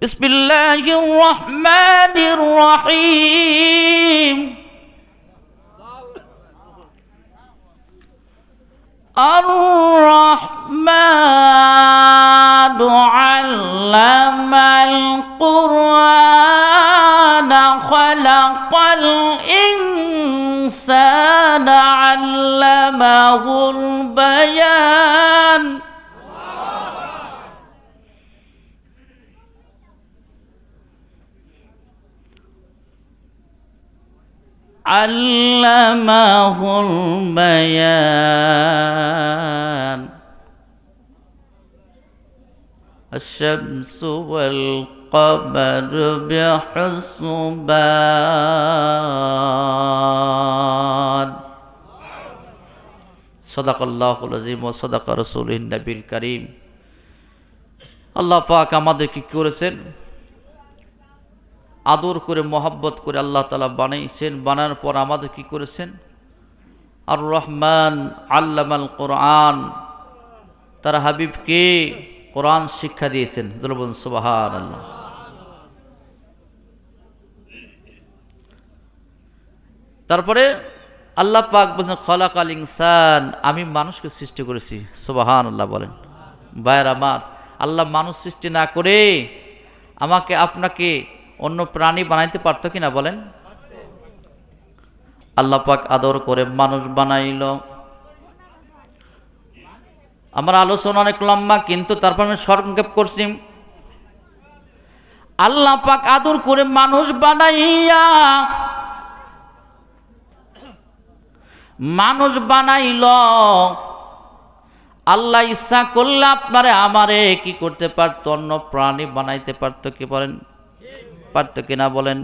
বিসমিল্লাহির রহমানির রহিম। আর-রহমানু আল্লামাল কুরআনা খালাকাল ইনসানা আল্লামাহুল বায়ান। আল্লামাহুল বায়ান। আশ-শামসু ওয়াল কমারু বিহুসবান। সাদাকাল্লাহুল আযীম ওয়া সাদাকা রাসূলুহুন নবীল কারীম। আল্লাহ পাক আমাদের কি করেছেন, আদর করে মহব্বত করে আল্লাহ তাআলা বানাইছেন। বানানোর পর আমাদের কি করেছেন, আর রহমান আল্লামাল কোরআন, তার হাবিবকে কোরআন শিক্ষা দিয়েছেন। বলুন সুবহানাল্লাহ। তারপরে আল্লাহ পাক বলেন খালাকাল ইনসান, আমি মানুষকে সৃষ্টি করেছি। সুবহানাল্লাহ বলেন। ভাইয়ের আমার, আল্লাহ মানুষ সৃষ্টি না করে আমাকে আপনাকে অন্য প্রাণী বানাইতে পারতো কিনা বলেন? আল্লাহ পাক আদর করে মানুষ বানাইল। আমার আলোচনা অনেক লম্বা, কিন্তু তারপর আমি সংক্ষেপ করছি। আল্লাহ পাক আদর করে মানুষ বানাইয়া মানুষ বানাইল। আল্লাহ ইচ্ছা করলে আপনারে আমারে কি করতে পারতো, অন্য প্রাণী বানাইতে পারতো কি বলেন? পারতো কিনা বলেন?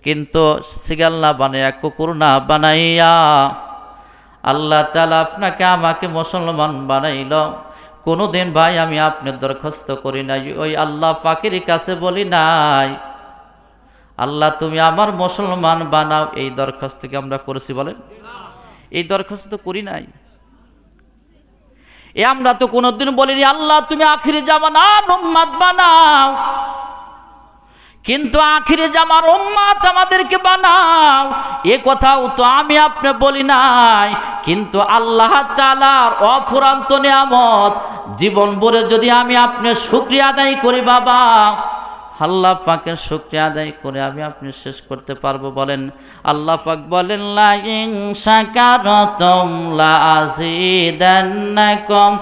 কিন্তু সিগাল না বানাইয়া, কুকুর না বানাইয়া আল্লাহ তাআলা আপনাকে আমাকে মুসলমান বানাইল। কোনোদিন ভাই আমি আপনার দরখাস্ত করি নাই, ওই আল্লাহ পাকের কাছে বলি নাই আল্লাহ তুমি আমার মুসলমান বানাও। এই দরখাস্ত কি আমরা করেছি বলেন? এই দরখাস্ত তো করি নাই। আমরা তো কোনোদিন বলিনি আল্লাহ তুমি আখিরি জামানার উম্মত বানাও, কিন্তু আখিরি জামার উম্মত আমাদেরকে বানাও, এ কথাও তো আমি আপনি বলি নাই। কিন্তু আল্লাহ তাআলার অফুরন্ত নিয়ামত জীবন ভরে যদি আমি আপনি শুকরিয়া আদায় করি বাবা, আল্লাহ পাকের শুকরিয়া আদায় করে আমি আপনি শেষ করতে পারবো বলেন? আল্লাহ পাক বলেন লা ইন শাকারতুম লা আযীদান্নাকুম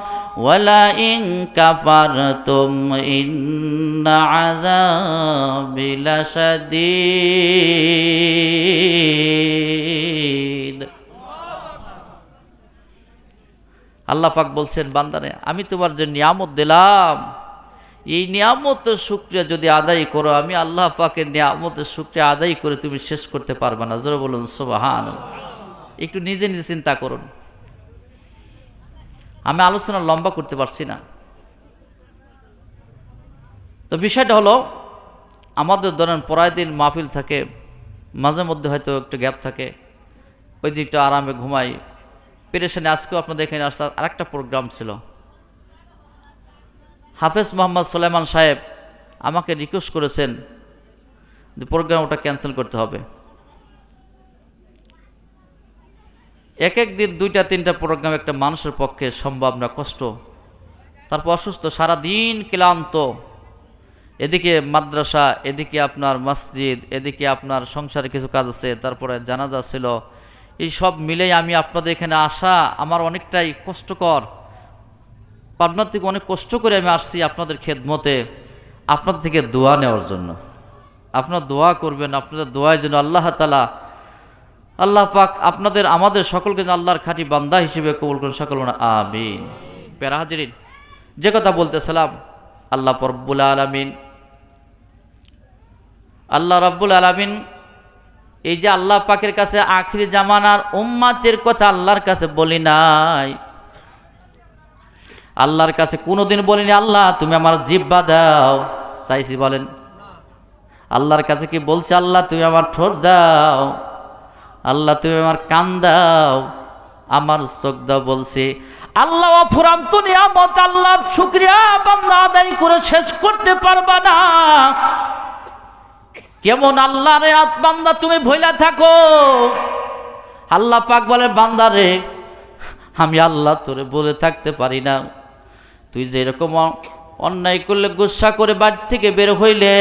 ওয়া লা ইন কাফারতুম ইন্না আযাবি লাশাদীদ। আল্লাহ পাক বলছেন বান্দারে আমি তোমার যে নিয়ামত দিলাম, এই নিয়ামতের শুকরিয়া যদি আদায় করো, আমি আল্লাহ পাকের নিয়ামতের শুকরিয়া আদায় করে তুমি শেষ করতে পারবে না। জোরে বলুন সুবহানাল্লাহ। একটু নিজে নিজে চিন্তা করুন। আমি আলোচনা লম্বা করতে পারছি না। তো বিষয়টা হলো আমাদের ধরেন পরায় দিন মাহফিল থাকে, মাঝে মধ্যে হয়তো একটু গ্যাপ থাকে, ওই দিকটা আরামে ঘুমাই পেরেশানি। আজকেও আপনাদের এখানে আসতে আরেকটা প্রোগ্রাম ছিল। হাফেজ মোহাম্মদ সুলাইমান সাহেব আমাকে রিকোয়েস্ট করেছেন যে প্রোগ্রাম ওটা ক্যান্সেল করতে হবে। এক এক দিন 2-3টা প্রোগ্রাম একটা মানুষের পক্ষে সম্ভব না, কষ্ট। তারপর অসুস্থ, সারাদিন ক্লান্ত, এদিকে মাদ্রাসা, এদিকে আপনার মসজিদ, এদিকে আপনার সংসারে কিছু কাজ আছে, তারপরে জানাজা ছিল। এই সব মিলেই আমি আপনাদের এখানে আসা আমার অনেকটাই কষ্টকর। পাবনা থেকে অনেক কষ্ট করে আমি আসছি আপনাদের খেদমতে, আপনাদের থেকে দোয়া নেওয়ার জন্য। আপনারা দোয়া করবেন, আপনাদের দোয়ার জন্য আল্লাহ তাআলা, আল্লাহ পাক আপনাদের আমাদের সকলকে আল্লাহর খাঁটি বান্দা হিসেবে কবুল করুন। সকল আমিন। প্যারা হাজিরিন, যে কথা বলতেছিলাম, আল্লাহ রব্বুল আলামিন, আল্লাহ রব্বুল আলামিন এই যে আল্লাহ পাকের কাছে আখিরি জামানার উম্মতের কথা আল্লাহর কাছে বলি নাই, আল্লাহর কাছে কোনোদিন বলিনি আল্লাহ তুমি আমার জিহ্বা দাও, চাইছি বলেন? আল্লাহর কাছে কি বলছে আল্লাহ তুমি আমার ঠোঁট দাও, আল্লাহ তুমি আমার কান দাও, আমার চোখ দাও? বলছি আল্লাহ অফুরান্ত নিয়ামত, আল্লাহর শুকরিয়া বান্দা আদায় করে শেষ করতে পারবা না। কেমন আল্লাহর বান্দা তুমি ভইলা থাকো। আল্লাহ পাক বলে, বান্দা রে আমি আল্লাহ তোরে বলে থাকতে পারি না। তুই যেরকম অন্যায় করলে, গুসা করে বাড়ি থেকে বের হইলে,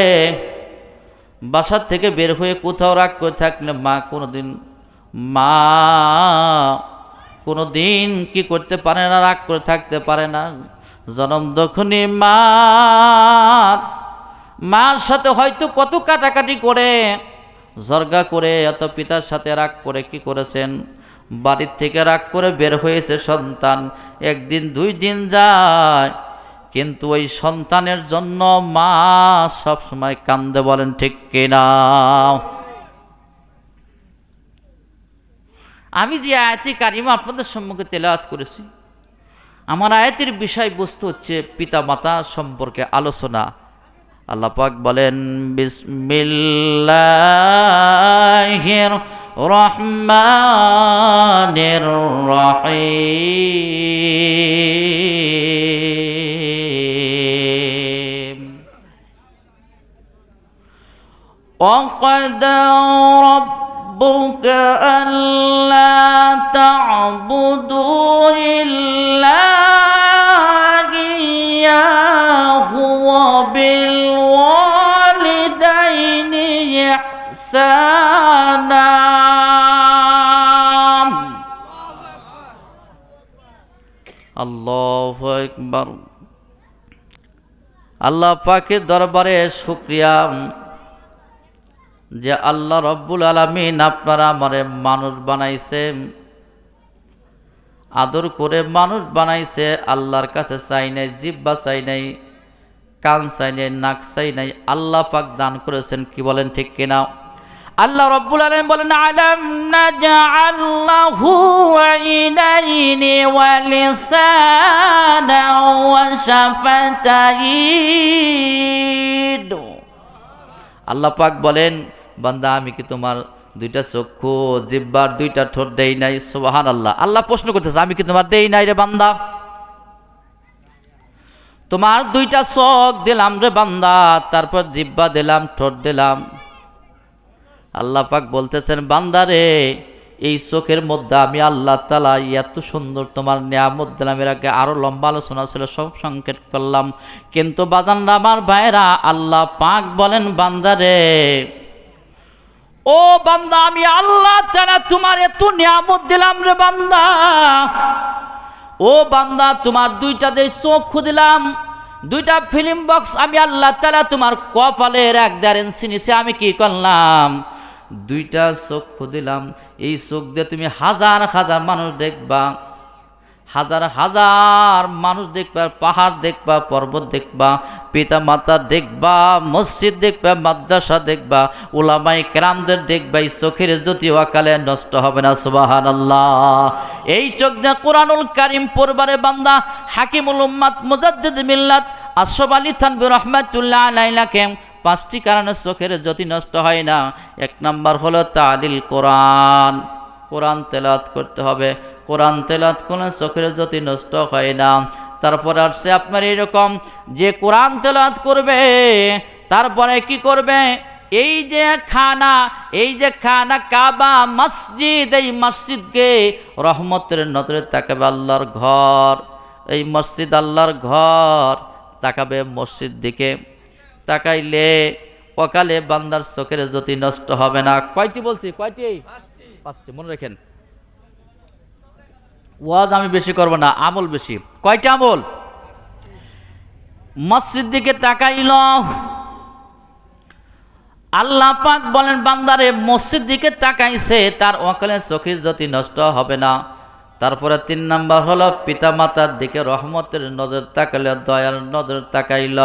বাসার থেকে বের হয়ে কোথাও রাগ করে থাকলে, মা কোনোদিন কি করতে পারে না, রাগ করে থাকতে পারে না। জনম দক্ষিণী মার সাথে হয়তো কত কাটাকাটি করে, জর্গা করে, এত পিতার সাথে রাগ করে কি করেছেন, বাড়ির থেকে রাগ করে বের হয়েছে সন্তান। একদিন 2 দিন যায়, কিন্তু ওই সন্তানের জন্য মা সব সময় কান্দে। বলেন ঠিক কিনা? আমি যে আয়াতি কারিমা আপনাদের সম্মুখে তেলাওয়াত করেছি, আমার আয়াতের বিষয়বস্তু হচ্ছে পিতা মাতা সম্পর্কে আলোচনা। আল্লাহ পাক বলেন, বিসমিল্লাহির রহমানির রহিম। وَقَضَى رَبُّكَ أَلَّا تَعْبُدُوا إِلَّا إِيَّاهُ وَبِالْوَالِدَيْنِ إِحْسَانًا। আল্লাহু আকবার। আল্লাহ পাকের দরবারে শুকরিয়া যে আল্লাহ রব্বুল আলামিন আপনারা আমারে মানুষ বানাইছে, আদর করে মানুষ বানাইছে। আল্লাহর কাছে চাই নাই, জিহ্বা চাই নাই, কান চাই নাই, নাক চাই নাই, আল্লাহ পাক দান করেছেন। কি বলেন ঠিক কিনা? আল্লাহ রব্বুল আলামিন বলেন, আলাম নাজআল লাহু আইনাইনি ওয়া লিসানান ওয়া শাফাতাইন। আল্লাহ পাক বলেন, বান্দা আমি কি তোমার 2টা চক্ষু, জিহ্বার 2টা ঠোঁট দেই নাই? সুবহানাল্লাহ। আল্লাহ প্রশ্ন করতেছে, আমি কি তোমার দেই নাই রে বান্দা? তোমার 2টা চোখ দিলাম রে বান্দা, তারপর জিহ্বা দিলাম, ঠোঁট দিলাম। আল্লাহ পাক বলতেছেন, বান্দা রে এই চোখের মধ্যে আমি আল্লাহ তাআলা এত সুন্দর তোমার নিয়ামত দিলাম। এর আগে আরো লম্বা আলোচনা ছিল, সব সংক্ষেপ করলাম। কিন্তু বাজানরা আমার ভাইরা, আল্লাহ পাক বলেন, বান্দা রে ও বান্দা, আমি আল্লাহ তাআলা তোমার এত নিয়ামত দিলাম রে বান্দা। ও বান্দা, তোমার 2টা যে চক্ষু দিলাম, 2টা ফিল্ম বক্স আমি আল্লাহ তাআলা তোমার কপালের 1.5 ইঞ্চি নিচে আমি কি করলাম? 2টা চক্ষু দিলাম। এই চোখ দিয়ে তুমি হাজার হাজার মানুষ দেখবা, হাজার হাজার মানুষ দেখবা, পাহাড় দেখবা, পর্বত দেখবা, পিতা মাতা দেখবা, মসজিদ দেখবা, মাদ্রাসা দেখবা, উলামায়ে কেরামদের দেখবা। এই চোখের জ্যোতি ওয়াকালে নষ্ট হবে না। সুবহানাল্লাহ। এই চোখ দিয়ে কোরআনুল কারীম পড়বারে বান্দা, হাকিমুল উম্মাত মুজাদ্দিদ মিল্লাত আশরাফ আলী থানভী রাহমাতুল্লাহ আলাইহিকে 5টি কারণে চোখের জ্যোতি নষ্ট হয় না। 1 নাম্বার হলো তালিল কোরআন, কোরআন তেলাওয়াত করতে হবে। কোরআন তেলাওয়াত করলে চোখের জ্যোতি নষ্ট হয় না। তারপরে আসছে আপনার এরকম যে কোরআন তেলাওয়াত করবে, তারপরে কি করবে? এই যে খানা কাবা মসজিদ, এই মসজিদকে রহমতের নজরে তাকাবে। আল্লাহর ঘর, এই মসজিদ আল্লাহর ঘর, তাকাবে মসজিদ দিকে। তাকাইলে অকালে বান্দার চোখের জ্যোতি নষ্ট হবে না। কয়টি বলছি? কয়টি? 5টি। মনে রাখেন, ওয়াজ আমি বেশি করব না, আমল বেশি। কয়টা আমল? মসজিদ দিকে তাকাইল, আল্লাহ পাক বলেন, বান্দারে মসজিদ দিকে তাকাইছে, তার অকালে চোখের জ্যোতি নষ্ট হবে না। তারপরে 3 নাম্বার হলো পিতা মাতার দিকে রহমতের নজর তাকাইল, দয়ার নজর তাকাইল।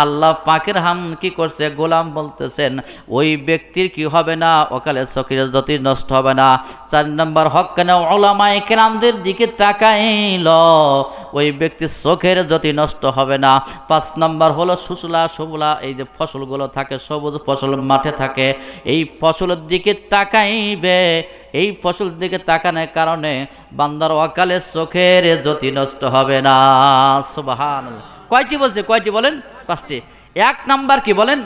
আল্লাহ পাকের হাম কি করছে? গোলাম বলতেছেন, ওই ব্যক্তির কি হবে না? অকালে চোখের জ্যোতি নষ্ট হবে না। 4 নাম্বার হক্কানে উলামায়ে কেরামদের দিকে তাকাইল, ওই ব্যক্তির চোখের জ্যোতি নষ্ট হবে না। 5 নাম্বার হলো সুসলা সবুলা, এই যে ফসলগুলো থাকে, সবুজ ফসল মাঠে থাকে, এই ফসলের দিকে তাকাইবে। এই ফসল দিকে তাকানোর কারণে বান্দা বান্দার অকালে চোখের জ্যোতি নষ্ট হবে না। সুবহানাল্লাহ। কয়টি বলছে? কয়টি বলেন? 5টি। 1 নাম্বার কি বলেন?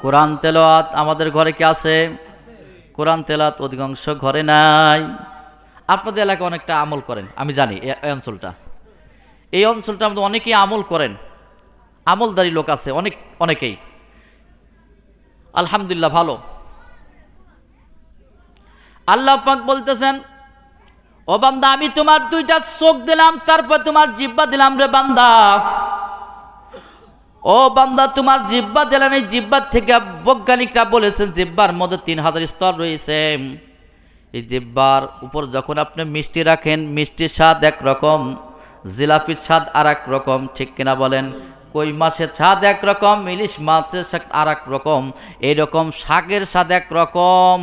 কোরআন তেলাওয়াত। আমাদের ঘরে কি আছে? কোরআন তেলাওয়াত অধিকাংশ ঘরে নাই। আপনাদের এলাকায় অনেকটা আমল করেন, আমি জানি এই অঞ্চলটা আমাদের অনেকেই আমল করেন, আমলদারি লোক আছে অনেকেই, আলহামদুলিল্লাহ ভালো। আল্লাহ পাক বলতেছেন, ও বান্দা আমি তোমার 2টা চোখ দিলাম, তারপর তোমার জিহ্বা দিলাম রে বান্দা। ও বান্দা তোমার জিহ্বা দিলাম, এই জিহ্বার থেকে বৈজ্ঞানিকরা বলেছেন জিহ্বার মধ্যে 3000 স্তর রয়েছে। এই জিহ্বার উপর যখন আপনি মিষ্টি রাখেন, মিষ্টির স্বাদ একরকম, জিলাপির স্বাদ আর এক রকম, ঠিক কিনা বলেন? কই মাছের স্বাদ একরকম, ইলিশ মাছের স্বাদ আর এক রকম, এইরকম শাকের স্বাদ একরকম,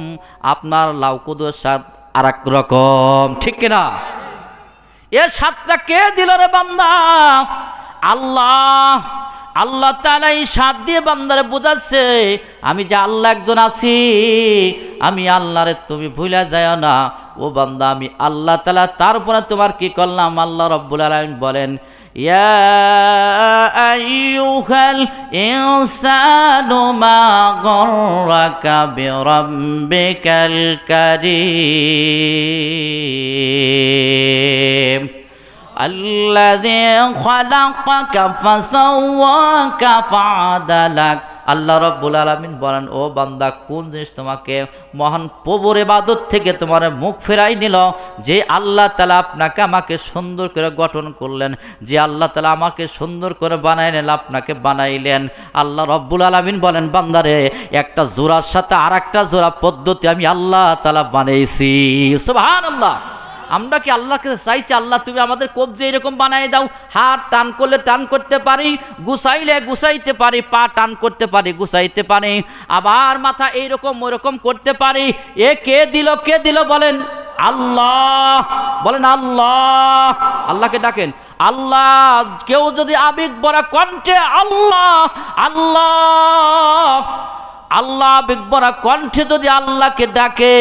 আপনার লাউ কদুর স্বাদ আর এক রকম, ঠিক কিনা? এর স্বাদটা কে দিল রে বান্দা? আল্লাহ। আল্লাহ তাআলা এই স্বাদ দিয়ে বান্দারে বোঝাচ্ছে আমি যে আল্লাহ একজন আছি, আমি আল্লাহরে তুমি ভুলে যাও না। ও বান্দা আমি আল্লাহ তাআলা, তারপরে তোমার কি করলাম? আল্লাহ রাব্বুল আলামিন বলেন, ইয়া আইয়ুহাল ইনসানু মা গররাকা বিরাব্বিকাল কারীম আল্লাযী খালাকাকা ফাসাওয়াকা ফাআদালাক। আল্লাহ রাব্বুল আলামিন বলেন, ও বান্দা কোন জিনিস তোমাকে মহান প্রভুর ইবাদত থেকে তোমার মুখ ফেরাই নিল? যে আল্লাহ তাআলা আপনাকে আমাকে সুন্দর করে গঠন করলেন, যে আল্লাহ তাআলা আমাকে সুন্দর করে বানাইলেন, আপনাকে বানাইলেন। আল্লাহ রাব্বুল আলামিন বলেন, বান্দারে একটা জোড়ার সাথে আরেকটা জোড়া পদ্ধতি আমি আল্লাহ তাআলা বানাইছি। সুবহানাল্লাহ। আমরা কি আল্লাহকে চাইছি আল্লাহ তুমি আমাদের কবজি এরকম বানাই দাও, হাত টান করলে টান করতে পারি, গুছাইলে গুছাইতে পারি, পা টান করতে পারি, গুছাইতে পারি, আবার মাথা এইরকম ওইরকম করতে পারি। এ কে দিল? কে দিল বলেন? আল্লাহ। বলেন আল্লাহ। আল্লাহকে ডাকেন আল্লাহ। কেউ যদি আবেগ ভরা কণ্ঠে আল্লাহ আল্লাহ আল্লাহ আবেগ ভরা কণ্ঠে যদি আল্লাহকে ডাকে,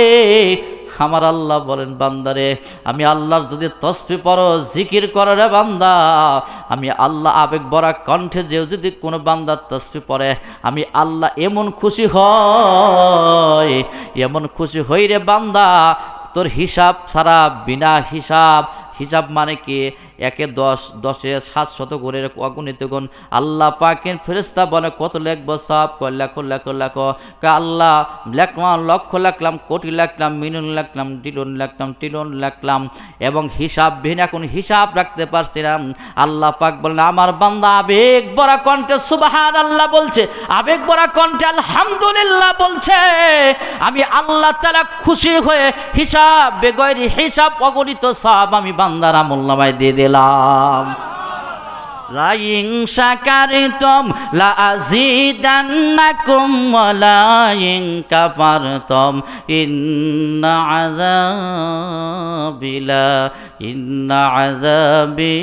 আমার আল্লাহ বলেন, বান্দারে আমি আল্লাহর যদি তসবিহ পড়ো, জিকির করো রে বান্দা, আমি আল্লাহ আবেগ ভরা কণ্ঠে যেও যদি কোনো বান্দার তসবিহ পড়ে, আমি আল্লাহ এমন খুশি হয়, এমন খুশি হই রে বান্দা, তোর হিসাব ছাড়া, বিনা হিসাব মানে কি 1 10 10 700 করে অগণিত গুণ আল্লাহ পাকের ফেরেশতা বলে কত লিখবো? সব লেখো লেখো লেখো। আল্লাহ লিখলাম, লক্ষ লিখলাম, কোটি লিখলাম, মিলিয়ন লিখলাম, ট্রিলিয়ন লিখলাম, ট্রিলিয়ন লিখলাম, এবং হিসাববিহীন এখন হিসাব রাখতে পারছি না। আল্লাহ পাক বলেন, আমার বান্দা আবেগ ভরা কণ্ঠে সুবহানাল্লাহ বলছে, আবেগ ভরা কণ্ঠে আলহামদুলিল্লাহ বলছে, আমি আল্লাহ তাআলা খুশি হয়ে হিসাব বেগৈরি হিসাব অগণিত সব আমি বান্দার আমলনামায় দিয়ে দিলাম। লাইন শাকারতুম লাযিদান্নাকুম ওয়া লাইন কাফারতুম ইন্না আযাবি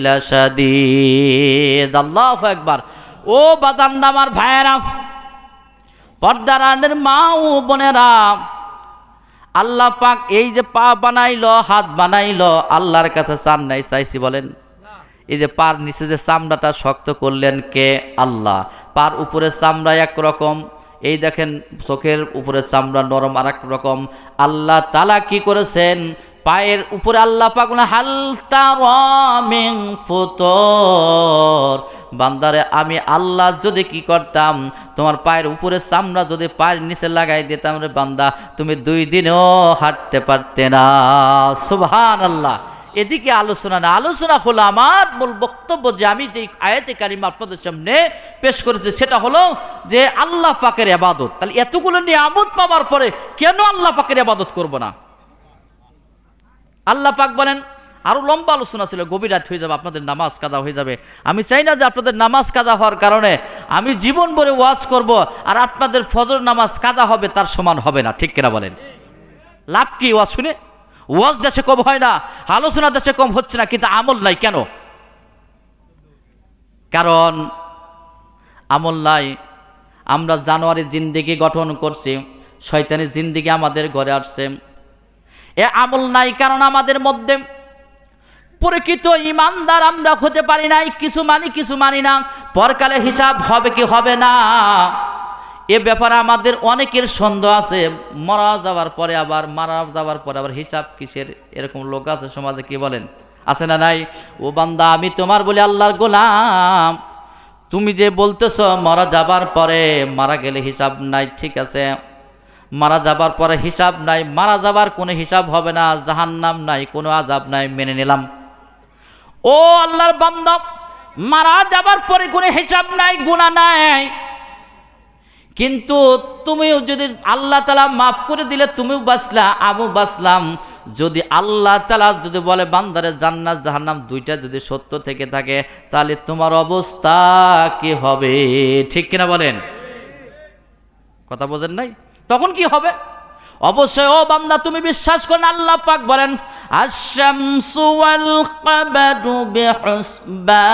লাশাদীদ। আল্লাহু আকবার। ও বাদান্না আমার ভাইয়েরা, পর্দারানের মা ও বোনেরা, আল্লাহ পাক এই যে পা বানাইলো, হাত বানাইলো, আল্লাহর কাছে চান নাই? চাইছি বলেন? এই যে পার নিচে যে চামড়াটা শক্ত করলেন কে? আল্লাহ। পার উপরে চামড়া একরকম, এই দেখেন চোখের উপরে চামড়া নরম আর এক রকম। আল্লাহ তাআলা কি করেছেন? পায়ের উপরে আল্লাহ পাক হাল তারা মিন ফুতুর। বান্দারে আমি আল্লাহ যদি কি করতাম, তোমার পায়ের উপরে চামড়া যদি পায়ের নিচে লাগাই দিতাম রে বান্দা, তুমি 2 দিনও হাঁটতে পারতে না। সুবহানাল্লাহ। এদিকে আলোচনা না, আলোচনা হলো আমার মূল বক্তব্য, যে আমি যে আয়াতে কারিমা আপনাদের সামনে পেশ করেছি সেটা হলো যে আল্লাহ পাকের ইবাদত। তাহলে এতগুলো নিয়ামত পাওয়ার পরে কেন আল্লাহ পাকের ইবাদত করব না? আল্লাহ পাক বলেন, আরো লম্বা আলোচনা ছিল, গভীর রাত হয়ে যাবে, আপনাদের নামাজ কাজা হয়ে যাবে। আমি চাই না যে আপনাদের নামাজ কাজা হওয়ার কারণে আমি জীবন ভরে ওয়াজ করব আর আপনাদের ফজর নামাজ কাজা হবে তার সমান হবে না, ঠিক কিনা বলেন? লাভ কি ওয়াজ শুনে? ওয়াজ দেশে কম হয় না, আলোচনা দেশে কম হচ্ছে না, কিন্তু আমল নাই। কেন? কারণ আমল নাই। আমরা জানোয়ারি জিন্দেগি গঠন করছি, শয়তানি জিন্দেগি আমাদের ঘরে আসছে। এ আমল নাই, কারণ আমাদের মধ্যে প্রকৃত ইমানদার আমরা হতে পারি নাই। কিছু মানি কিছু মানি না। পরকালে হিসাব হবে কি হবে না এ ব্যাপারে আমাদের অনেকের সন্দেহ আছে। মারা যাওয়ার পরে আবার হিসাব কিসের, এরকম লোক আছে সমাজে, কি বলেন, আছে না নাই? ও বান্দা, আমি তোমার বলে আল্লাহর গোলাম, তুমি যে বলতেছ মারা যাবার পরে, মারা গেলে হিসাব নাই, ঠিক আছে, মারা যাবার পরে হিসাব নাই, মারা যাবার কোনো হিসাব হবে না, জাহান্নাম নাই, কোনো আযাব নাই, মেনে নিলাম। ও আল্লাহর বান্দা, মারা যাবার পরে কোনো হিসাব নাই, গুনাহ নাই, কিন্তু তুমিও যদি আল্লাহ তাআলা মাফ করে দিলে তুমিও বাঁচলা, আমিও বাঁচলাম। যদি আল্লাহ তাআলা যদি বলে বান্দারে জান্নাত জাহান্নাম দুইটা যদি সত্য থেকে থাকে, তাহলে তোমার অবস্থা কি হবে? ঠিক কিনা বলেন? কথা বোঝেন নাই? তখন কি হবে? অবশ্যই ও বান্দা, তুমি বিশ্বাস করেন, আল্লাহ পাক বলেন আশ-শামসু ওয়াল কামারু বিহুসবান।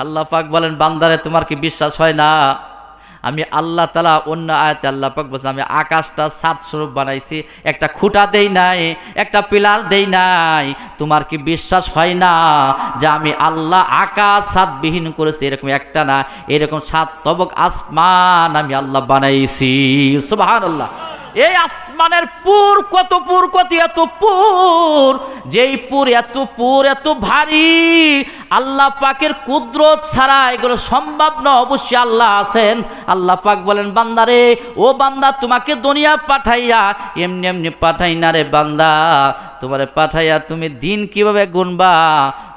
আল্লাহ পাক বলেন বান্দারে, তোমার কি বিশ্বাস হয় না? আমি আল্লাহ তাআলা অন্য আয়াতে আল্লাহ পাক বলছেন, আমি আকাশটা ছাদ স্বরূপ বানাইছি, একটা খুঁটা দেই নাই, একটা পিলার দেই নাই। তোমার কি বিশ্বাস হয় না যে আমি আল্লাহ আকাশ ছাদবিহীন করেছি? এরকম একটা না, এরকম 7 তবক আসমান আমি আল্লাহ বানাইছি। সুবহানাল্লাহ। এই আসমানের পুর কত এত পুর, যেই পুর এত ভারী, আল্লাহ পাকের কুদরত ছাড়া এগুলো সম্ভব না। অবশ্যই আল্লাহ আছেন। আল্লাহ পাক বলেন বান্দারে, ও বান্দা, তোমাকে দুনিয়া পাঠাইয়া এমনি এমনি পাঠাই না রে বান্দা, তোমারে পাঠাইয়া তুমি দিন কিভাবে গুনবা,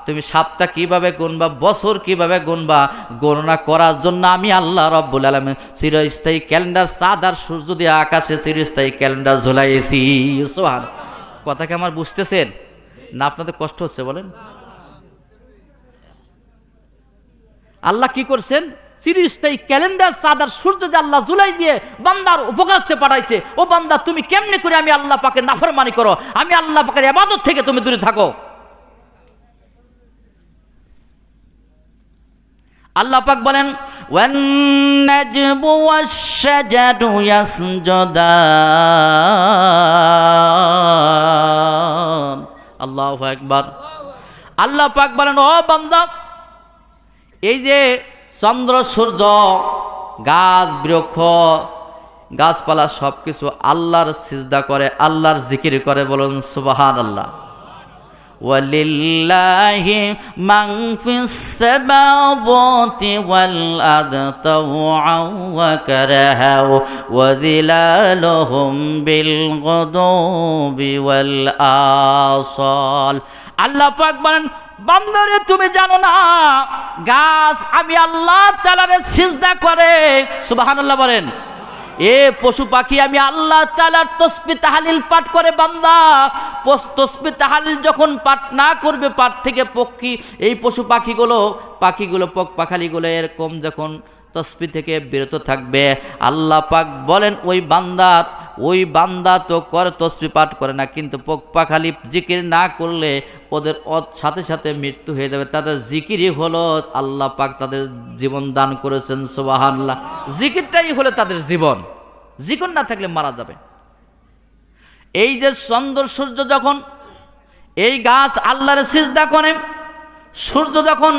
তুমি সপ্তাহ কিভাবে গুনবা, বছর কিভাবে গুনবা, গণনা করার জন্য আমি আল্লাহ রব্বুল আলামিন চিরস্থায়ী ক্যালেন্ডার, চাঁদ আর সূর্য দিয়ে আকাশে চিরস্থায়ী ক্যালেন্ডার ঝুলাইছি। সুবহান। কথা কি আমার বুঝতেছেন না? আপনাদের কষ্ট হচ্ছে বলেন? আল্লাহ কি করছেন? চিরস্থায়ী ক্যালেন্ডার, চাঁদ আর সূর্য দিয়ে আল্লাহ ঝুলাই দিয়ে বান্দার উপকারতে পাঠাইছে। ও বান্দা, তুমি কেমনে করে আমি আল্লাহ পাকের নাফরমানি করো, আমি আল্লাহ পাকের ইবাদত থেকে তুমি দূরে থাকো। আল্লাহ পাক বলেন ওয়ান নাজমু ওয়াশ-শাজারু ইয়াসজুদান। আল্লাহু আকবার। আল্লাহ পাক বলেন, ও বান্দা, এই যে চন্দ্র সূর্য গাছ বৃক্ষ গাছপালা সব কিছু আল্লাহর সিজদা করে, আল্লাহর জিকির করে। বলুন সুবহানাল্লাহ। ওয়ালিল্লাহি মান ফিস সামাওয়াতি ওয়াল আরদি তাওআন ওয়া কারাহা ওয়া যিলালুহুম বিল গুদুবি ওয়াল আসাল। আল্লাহ পাক বলেন বান্দারে, তুমি জানো না গাছ আমি আল্লাহ তাআলার সিজদা করে। সুবহানাল্লাহ বলেন। এ পশু পাখি আমি আল্লাহ তাআলার তাসবিহ তাহলিল পাঠ করে। বান্দা তাসবিহ তাহলিল যখন পাঠ না করবে, পাঠ থেকে পক্ষী এই পশু পাখিগুলো পাখালিগুলো এরকম যখন তাসবিহ থেকে বিরত থাকবে, আল্লাহ পাক বলেন ওই বান্দা তো করে তাসবিহ পাঠ করে না, কিন্তু পাখালি জিকির না করলে ওদের সাথে সাথে মৃত্যু হয়ে যাবে। তাদের জিকিরই হলো আল্লাহ পাক তাদের জীবন দান করেছেন। সুবহানাল্লাহ। জিকিরটাই হলো তাদের জীবন, জিকির না থাকলে মারা যাবে। এই যে চন্দ্র সূর্য যখন এই গাছ আল্লাহর সিজদা করে, সূর্য যখন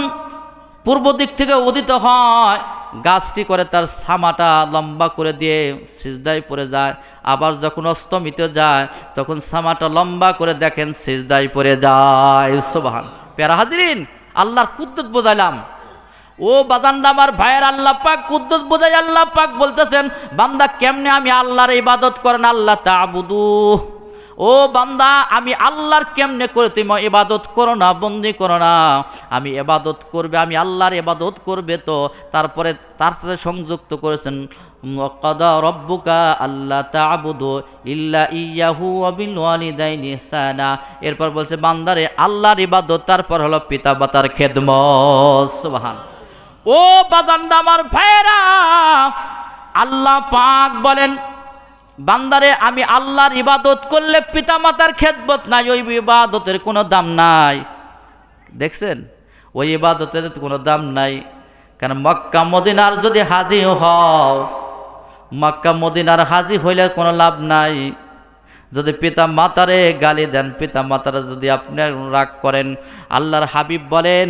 পূর্ব দিক থেকে উদিত হয়, গাছটি করে তার ছামাটা লম্বা করে দিয়ে সিজদায় পড়ে যায়। আবার যখন অস্তমিত যায় তখন ছামাটা লম্বা করে দেখেন সিজদায় পড়ে যায়। সুবহান। প্যারা হাজিরিন, আল্লাহর কুদরত বোঝাইলাম। ও বাদানরা আমার ভাইয়ের, আল্লাহ পাক কুদরত বোঝাই। আল্লাহ পাক বলতেছেন বান্দা কেমনে আমি আল্লাহর ইবাদত করেন, আল্লাহ তা'বুদু। ও বান্দা, আমি আল্লাহর কেমনে করে তুমি ইবাদত করো না, বন্দি করো না। আমি ইবাদত করবে, আমি আল্লাহর ইবাদত করবে, তো তারপরে তার সাথে সংযুক্ত করেছেন ওয়াকাদা রব্বুকা আল্লা তা'বুদু ইল্লা ইয়াহু ওয়া বিল ওয়ালিদাইনি ইহসানা। এরপর বলছে বান্দারে আল্লাহর ইবাদত, তারপর হলো পিতা মাতার খেদমত। সুবহান। ও বাদানরা আমার ভাইয়েরা, আল্লাহ পাক বলেন বান্দারে আমি আল্লাহর ইবাদত করলে পিতামাতার খেদমত নাই, ওই ইবাদতের কোনো দাম নাই। দেখছেন, ওই ইবাদতের কোনো দাম নাই। কারণ মক্কা মদিনার যদি হাজি হও, মক্কা মদিনার হাজী হইলে কোনো লাভ নাই। যদি পিতা মাতারে গালি দেন, পিতা মাতারা যদি আপনি রাগ করেন, আল্লাহর হাবিব বলেন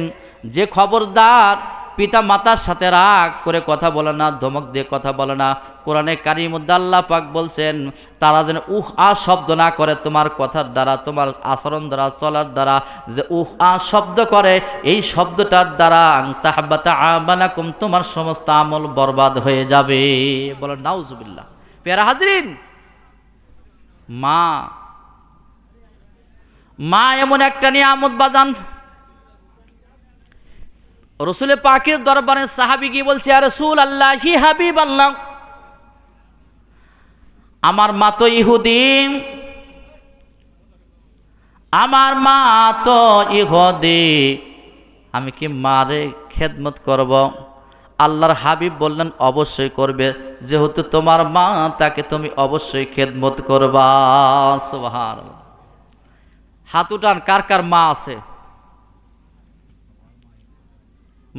যে খবরদার পিতা মাতার সাথে রাগ করে কথা বলে না, ধমক দিয়ে কথা বলে না, কোরআনে কারিমের মধ্যে আল্লাহ পাক বলছেন তারা যেন উহ আ শব্দ না করে তোমার কথার দ্বারা, তোমার আচরণ দ্বারা, চলার দ্বারা। যে উহ আ শব্দ করে, এই শব্দটার দ্বারা তাহাব্বাতা আমালাকুম, তোমার সমস্ত আমল বরবাদ হয়ে যাবে। বলেন নাউজুবিল্লাহ। প্যারা হাজরিন, মা এমন একটা নিয়ামত বাজান। রসুল পাকের দরবারে সাহাবী গিয়ে বলছে, ইয়া রাসূলুল্লাহ, হি হাবিব আল্লাহ, আমার মা তো ইহুদি, আমার মা তো ইহুদি, আমি কি মারে খেদমত করব? আল্লাহর হাবিব বললেন অবশ্যই করবে, যেহেতু তোমার মা, তাকে তুমি অবশ্যই খেদমত করবা। সুবহানাল্লাহ। হাত উঠান, কার কার মা আছে?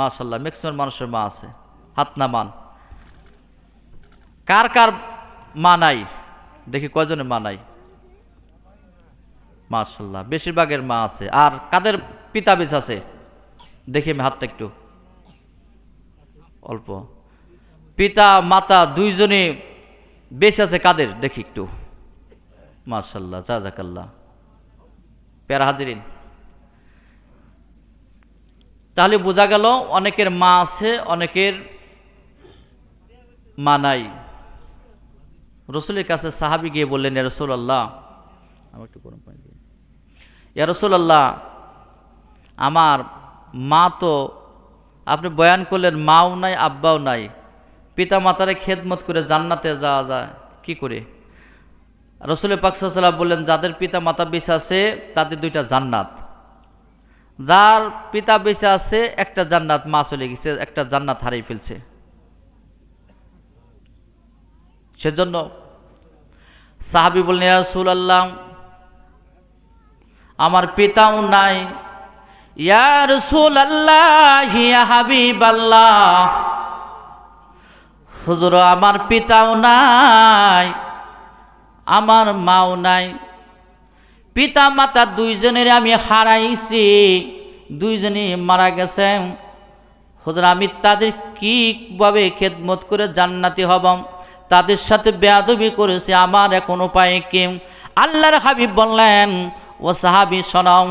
মাশাআল্লাহ, ম্যাক্সিমাম মানুষের মা আছে, হাত নামান। কার কার মা নাই? দেখি কয়জনের মা নাই? মাশাআল্লাহ, বেশিরভাগের মা আছে। আর কাদের পিতা বেঁচে আছে? দেখি আমি হাতটা একটু। অল্প। পিতা মাতা দুইজনই বেঁচে আছে, কাদের দেখি একটু। মাশাআল্লাহ, জাযাকাল্লাহ। প্যারা হাজিরিন, তাহলে বোঝা গেল অনেকের মা আছে, অনেকের মা নাই। রসুলের কাছে সাহাবী গিয়ে বললেন, ইয়া রাসূলুল্লাহ, আমার একটু গরম পানি দিন। ইয়া রাসূলুল্লাহ, আমার মা তো আপনি বয়ান করলেন মাও নাই আব্বাও নাই, পিতা মাতারে খেদমত করে জান্নাতে যাওয়া যায় কি করে? রসুল পাক সাল্লাল্লাহু আলাইহি ওয়াসাল্লাম বললেন, যাদের পিতা মাতা বেঁচে আছে তাদের দুইটা জান্নাত, যার পিতা বেঁচে আছে একটা জান্নাত, মা চলে গেছে একটা জান্নাত হারিয়ে ফেলছে। সেজন্য সাহাবী বললেন, ইয়া রাসূলুল্লাহ, আমার পিতাও নাই। ইয়া রাসূলুল্লাহ, ইয়া হাবিবাল্লাহ, হুজুর আমার পিতাও নাই, আমার মাও নাই, পিতা মাতা দুইজনের আমি হারাইছি, দুইজনই মারা গেছে। হুজুর আমি তাদের কিভাবে খেদমত করে জান্নাতি হব? তাদের সাথে বেয়াদবি করেছে, আমার এখন উপায় কি? আল্লাহর হাবিব বললেন, ও সাহাবী শোনাও,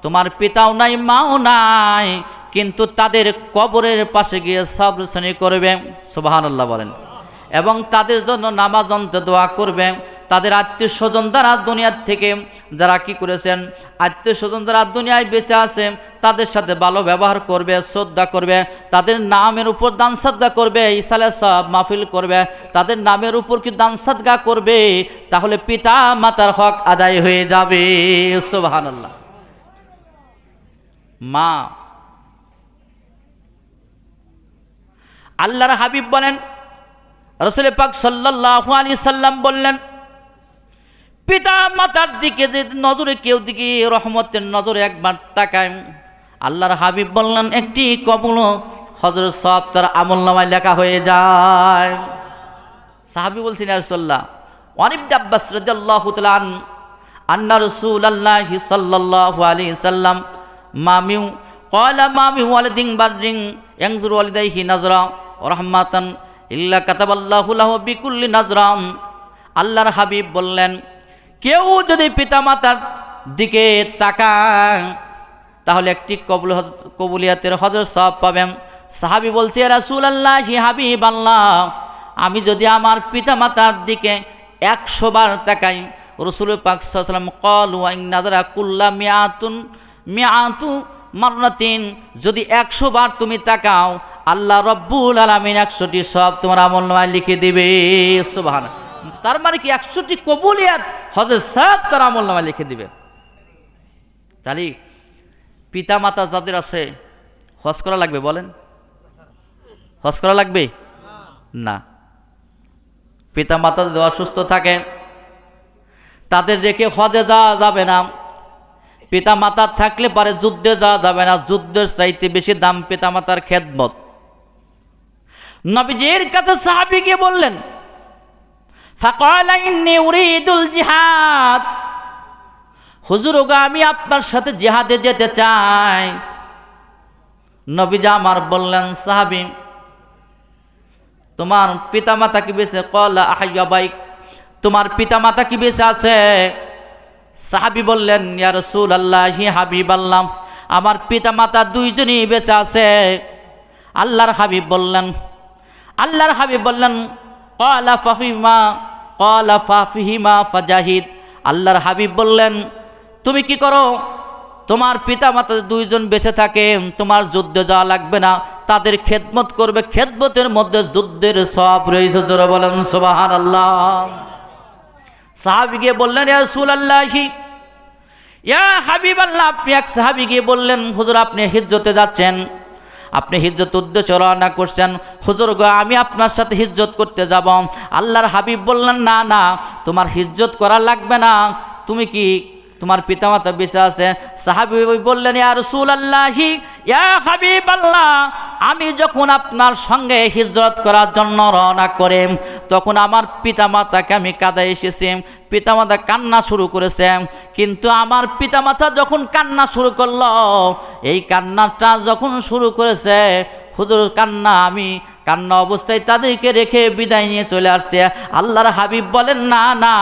তোমার পিতাও নাই মাও নাই, কিন্তু তাদের কবরের পাশে গিয়ে সবর শ্রেণী করবে। সুবহানাল্লাহ বলেন। এবং তাদের জন্য নামাজ অন্তর দোয়া করবে। তাদের আত্মীয় স্বজন দ্বারা দুনিয়ার থেকে যারা কি করেছেন, আত্মীয় স্বজন দ্বারা দুনিয়ায় বেঁচে আছে, তাদের সাথে ভালো ব্যবহার করবে, শ্রদ্ধা করবে, তাদের নামের উপর দান সাদগা করবে, ইসালে সব মাহফিল করবে, তাদের নামের উপর কি দান সাদগা করবে, তাহলে পিতা মাতার হক আদায় হয়ে যাবে। সুবহানাল্লাহ। মা, আল্লাহর হাবিব বলেন, রাসূল পাক সাল্লাল্লাহু আলাইহি সাল্লাম বললেন, পিতা মাতার দিকে যে নজরে কেউ দিকে রহমতের নজরে একবার তাকায়, আল্লাহর হাবিব বললেন একটি কবুল হজরত সব তার আমলনামায় লেখা হয়ে যায়। সাহাবী বলছেন, ইয়া রাসূলুল্লাহ, ওয়ান ইবনে আব্বাস রাদিয়াল্লাহু তাআলা আন্না রাসূলুল্লাহি সাল্লাল্লাহু আলাইহি সাল্লাম মামিউ ক্বালা মামিউ ওয়ালাদিন বাররিন ইয়ানজুরু ওয়ালিদাইহি নাজরা রাহমাতান ইল্লা কাতাবাল্লাহু লাহু বিকুল্লি নাজরাম। আল্লাহর হাবিব বললেন, কেউ যদি পিতামাতার দিকে তাকায় তাহলে একটি কবুলিয়াতের হজর সওয়াব পাবেন। সাহাবী বলছে, ইয়া রাসূলুল্লাহ, হাবিবাল্লাহ, আমি যদি আমার পিতামাতার দিকে 100 বার তাকাই, রাসূল পাক সাল্লাল্লাহু আলাইহি ওয়াসাল্লাম ক্বালু ওয়া ইন নাযারা কুল্লা মিআতু মাররাতিন, যদি 100 বার তুমি তাকাও, আল্লাহ রব্বুল আলামিন 100টি সব তোমার আমলনামায় লিখে দিবে। সুবহানাল্লাহ। তার মানে কি 100টি কবুলিয়াত হজরত সওয়াব তার আমলনামায় লিখে দিবে। তাহলে পিতা মাতা যাদের আছে হজ করা লাগবে? বলেন, হজ করা লাগবে না। পিতা মাতা যদি অসুস্থ থাকে তাদের রেখে হজে যাওয়া যাবে না। পিতা মাতা থাকলে পারে যুদ্ধে যাওয়া যাবে না, যুদ্ধের চাইতে বেশি দাম পিতা মাতার খেদমত। নবীজির কাছে সাহাবী গিয়ে বললেন, ফাকালা ইন্নী উরিদুল জিহাদ, হুজুর গো আমি আপনার সাথে জিহাদে যেতে চাই। নবীজি আমার বললেন, সাহাবী তোমার পিতামাতা কি বেঁচে? ক্বালা আহাইয়া বাইক, তোমার পিতামাতা কি বেঁচে আছে? সাহাবী বললেন, ইয়া রাসূলুল্লাহি হাবিবাল্লাহ, আমার পিতামাতা দুইজনই বেঁচে আছে। আল্লাহর হাবিব বললেন ক্বালা ফাফিহিমা ফাজাহিদ। আল্লাহর হাবিব বললেন, তুমি কি করো? তোমার পিতামাতা দুইজন বেঁচে থাকে, তোমার যুদ্ধে যাওয়া লাগবে না, তাদের খেদমত করবে, খেদমতের মধ্যে যুদ্ধের সওয়াব রয়েছে। জোরে বলেন সুবহানাল্লাহ। সাহাবী গিয়ে বললেন, ইয়া রাসূলুল্লাহি, ইয়া হাবিবাল্লাহ, আপনি এক সাহাবী গিয়ে বললেন, হুজুর আপনি হিজরতে যাচ্ছেন, আপনি হিজরত উদ্দেশ্যে রওনা করছেন। হুজুর গো আমি আপনার সাথে হিজরত করতে যাব। আল্লাহর হাবিব বললেন, না না, তোমার হিজরত করা লাগবে না, তুমি কি তোমার পিতামাতা বেঁচে আছে? সাহাবী বললেন, ইয়া রাসূলুল্লাহি, ইয়া হাবিবাল্লাহ, আমি যখন আপনার সঙ্গে হিজরত করার জন্য রওনা করি, তখন আমার পিতামাতাকে আমি কাঁদা এসেছি, পিতামাতা কান্না শুরু করেছে। কিন্তু আমার পিতামাতা যখন কান্না শুরু করলো, এই কান্নাটা যখন শুরু করেছে, হুজুর আমি কান্না অবস্থায় তাদেরকে রেখে বিদায় নিয়ে চলে আসছে। আল্লাহর হাবিব বলেন, না না,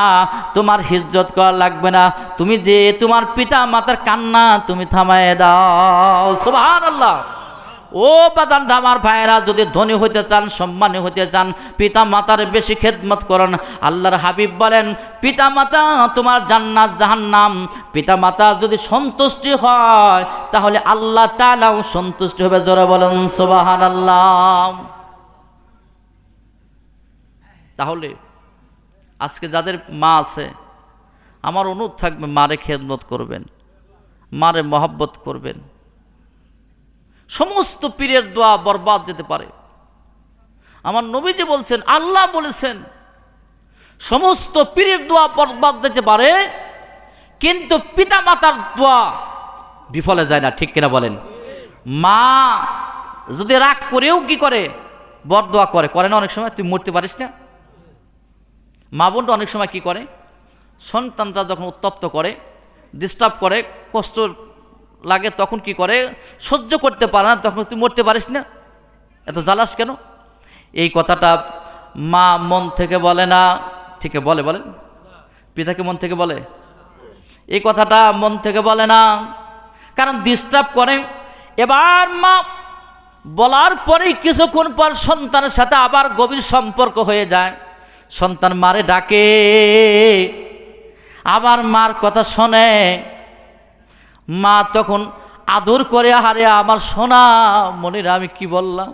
তোমার হিজরত করা লাগবে না, তুমি যে তোমার পিতা মাতার কান্না তুমি থামায় দাও। সুবহানাল্লাহ। ও বাদানটা আমার ভাইয়েরা, যদি ধনী হইতে চান, সম্মানী হইতে চান, পিতা মাতার বেশি খেদমত করুন। আল্লাহর হাবিব বলেন, পিতা মাতা তোমার জান্নাত জাহান্নাম, পিতা মাতা যদি সন্তুষ্টি হয় তাহলে আল্লাহ তাআলাও সন্তুষ্ট হবে। জোরে বলেন সুবহানাল্লাহ। তাহলে আজকে যাদের মা আছে, আমার অনুরোধ থাকবে, মারে খেদমত করবেন, মারে মহব্বত করবেন। সমস্ত পীরের দোয়া বরবাদ যেতে পারে। আমার নবীজি বলছেন, আল্লাহ বলেছেন, সমস্ত পীরের দোয়া বরবাদ যেতে পারে, কিন্তু পিতা মাতার দোয়া বিফলে যায় না। ঠিক কিনা বলেন? মা যদি রাগ করেও কি করে? বরদোয়া করে না অনেক সময়? তুই মরতে পারিস না। মা বোনটা অনেক সময় কি করে? সন্তানটা যখন উত্তপ্ত করে, ডিস্টার্ব করে, কষ্ট লাগে, তখন কি করে? সহ্য করতে পারে না, তখন তুই মরতে পারিস না, এত জ্বালাস কেন? এই কথাটা মা মন থেকে বলে না, ঠিক বলে? বলেন, পিতাকে মন থেকে বলে? এই কথাটা মন থেকে বলে না, কারণ ডিস্টার্ব করে। এবার মা বলার পরেই কিছুক্ষণ পর সন্তানের সাথে আবার গভীর সম্পর্ক হয়ে যায়। সন্তান মারে ডাকে, আবার মার কথা শোনে, মা তখন আদর করে, আরে আমার সোনা মনিরা, আমি কি বললাম,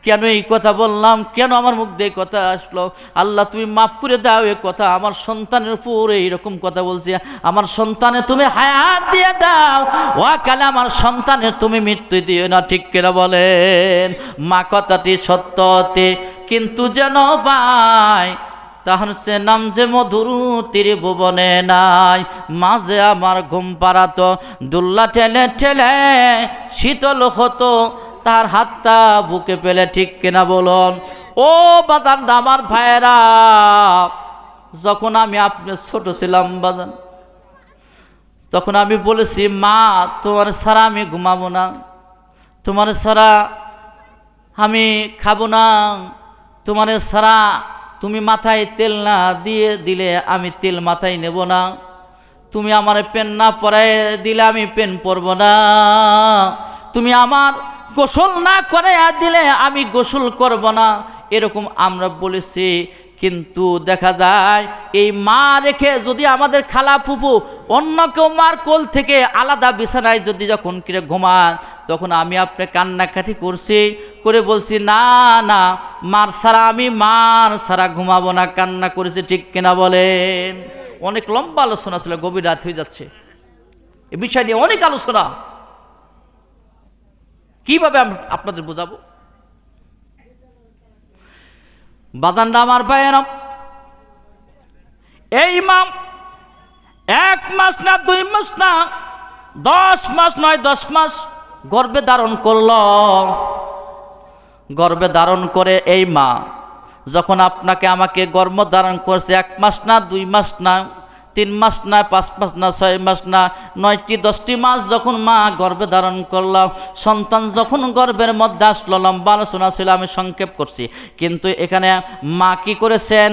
কেন এই কথা বললাম, কেন আমার মুখ দিয়ে কথা আসলো, আল্লাহ তুমি মাফ করে দাও, এ কথা আমার সন্তানের উপরে এইরকম কথা বলছি, আমার সন্তানে তুমি হায়াত দিয়ে দাও, ও কালে আমার সন্তানের তুমি মৃত্যু দিও না। ঠিক কিনা বলেন? মা কথাটি সত্যতে কিন্তু যেন পাই, তাহার সে নাম যে মধুর ত্রিভুবনে নাই। মাঝে আমার ঘুম পাড়াতো, দুল্লা ঠেলে ঠেলে শীতল হতো তার হাতটা বুকে পেলে। ঠিক কিনা বলুন? ও বাজান আমার ভাইয়েরা, যখন আমি আপনি ছোট ছিলাম বাজান, তখন আমি বলেছি, মা তোমার ছাড়া আমি ঘুমাবো না, তোমার ছাড়া আমি খাবো না, তোমার ছাড়া তুমি মাথায় তেল না দিলে আমি তেল মাথায় নেব না, তুমি আমার পেন না পরায় দিলে আমি পেন পরব না, তুমি আমার গোসল না করে দিলে আমি গোসল করব না। এরকম আমরা বলেছি। কিন্তু দেখা যায় এই মা রেখে যদি আমাদের খালা ফুপু অন্য কেউ মার কোল থেকে আলাদা বিছানায় যদি যখন কিরে ঘুমান, তখন আমি আপনি কান্নাকাটি করছি, করে বলছি, না না, মার ছাড়া আমি মার ছাড়া ঘুমাবো না, কান্না করেছি। ঠিক কিনা বলেন? অনেক লম্বা আলোচনা ছিল, গভীর রাত হয়ে যাচ্ছে, এ বিষয় নিয়ে অনেক আলোচনা, কিভাবে আপনাদের বোঝাবো? বাদানটা আমার ভাইয়েরা, এই মা 1 মাস না 2 মাস না 10 মাস নয় 10 মাস গর্ভে ধারণ করল। গর্ভে ধারণ করে এই মা যখন আপনাকে আমাকে গর্ভধারণ করছে 1 মাস না 2 মাস না 3 মাস না 5 মাস না 6 মাস না 9টি 10টি মাস যখন মা গর্ভে ধারণ করলাম, সন্তান যখন গর্ভের মধ্যে আসলো, লম্বা আলোচনা ছিল, আমি সংক্ষেপ করছি। কিন্তু এখানে মা কি করেছেন,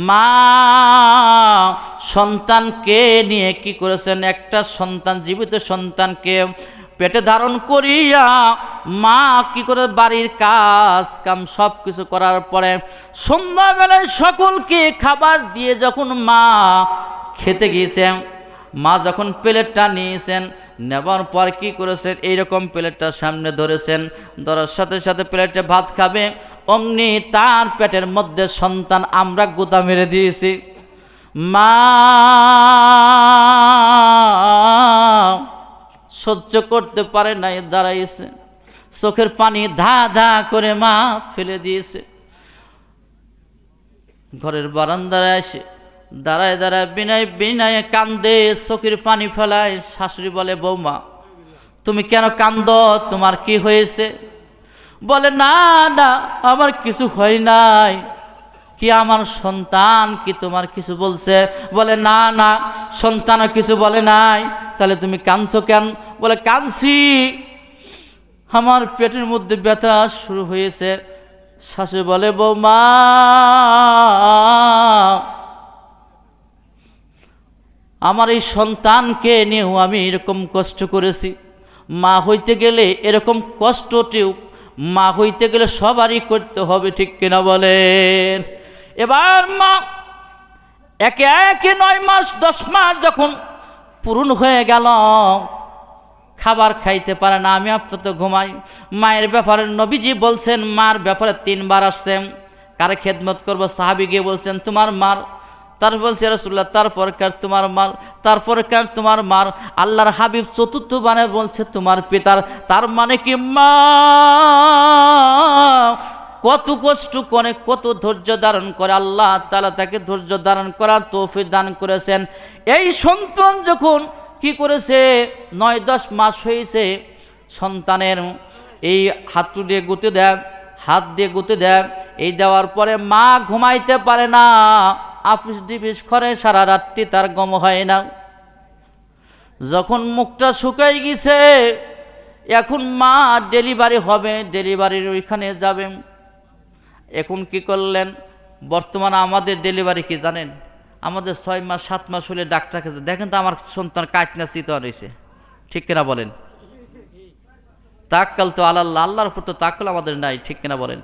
মা সন্তানকে নিয়ে কি করেছেন, একটা সন্তান, জীবিত সন্তানকে পেটে ধারণ করিয়া মা কি করে বাড়ির কাজ কাম সব কিছু করার পরে সন্ধ্যাবেলায় সকলকে খাবার দিয়ে যখন মা খেতে গিয়েছেন, মা যখন প্লেটটা নিয়েছেন, নেবার পর কি করেছেন, এইরকম প্লেটটা সামনে ধরেছেন, ধরার সাথে সাথে প্লেটে ভাত খাবে, অমনি তার পেটের মধ্যে সন্তান আমরা গুতা মেরে দিয়েছি। মা সহ্য করতে পারে নাই, দাঁড়াইছে, চোখের পানি ধা ধা করে মা ফেলে দিয়েছে। ঘরের বারান্দায় এসে দাঁড়ায় দাঁড়ায় বিনয় বিনয়ে কান্দে, চোখের পানি ফেলায়। শাশুড়ি বলে, বৌমা তুমি কেন কান্দো, তোমার কি হয়েছে? বলে, না না আমার কিছু হয় নাই। কি আমার সন্তান কি তোমার কিছু বলছে? বলে, না না সন্তানও কিছু বলে নাই। তাহলে তুমি কাঁদছো কেন? বলে, কাঁদছি, আমার পেটের মধ্যে ব্যথা শুরু হয়েছে। শাশুড়ি বলে, বৌমা আমার এই সন্তানকে নিয়েও আমি এরকম কষ্ট করেছি। মা হইতে গেলে এরকম কষ্টটিও মা হইতে গেলে সবারই করতে হবে, ঠিক কিনা বলেন? এবার মা একে একে 9 মাস 10 মাস যখন পূরণ হয়ে গেল, খাবার খাইতে পারে না, আমি আপাতত ঘুমাই। মায়ের ব্যাপারে নবীজি বলছেন, মার ব্যাপারে 3 বার আসছেন, কারে খেদমত করবো? সাহাবী গিয়ে বলছেন, তোমার মার। তার বলছে, রাসূলুল্লাহ তারপর কার? তোমার মার। তারপরে কার? তোমার মার। আল্লাহর হাবিব চতুর্থ বারে বলছে, তোমার পিতার। তার মানে কি মা কত কষ্ট করে, কত ধৈর্য ধারণ করে, আল্লাহ তাআলা তাকে ধৈর্য ধারণ করার তৌফিক দান করেছেন। এই সন্তান যখন কি করেছে, 9-10 মাস হয়েছে, সন্তানের এই হাত দিয়ে গুঁতে দেয়, হাত দিয়ে গুঁতে দেয়। এই দেওয়ার পরে মা ঘুমাইতে পারে না, আফিস ডিফিস করে, সারা রাত্রি তার ঘুম হয় না। যখন মুখটা শুকাই গেছে, এখন মা ডেলিভারি হবে, ডেলিভারির ওইখানে যাবে। এখন কি করলেন, বর্তমানে আমাদের ডেলিভারি কি জানেন? আমাদের 6 মাস 7 মাস হলে ডাক্তারকে দেখেন তো আমার সন্তান কাটনা চিতন হয়েছে, ঠিক কিনা বলেন? তাক্কাল তো আল্লাহ, আল্লাহর উপর তো তাক্কুল আমাদের নাই, ঠিক কিনা বলেন?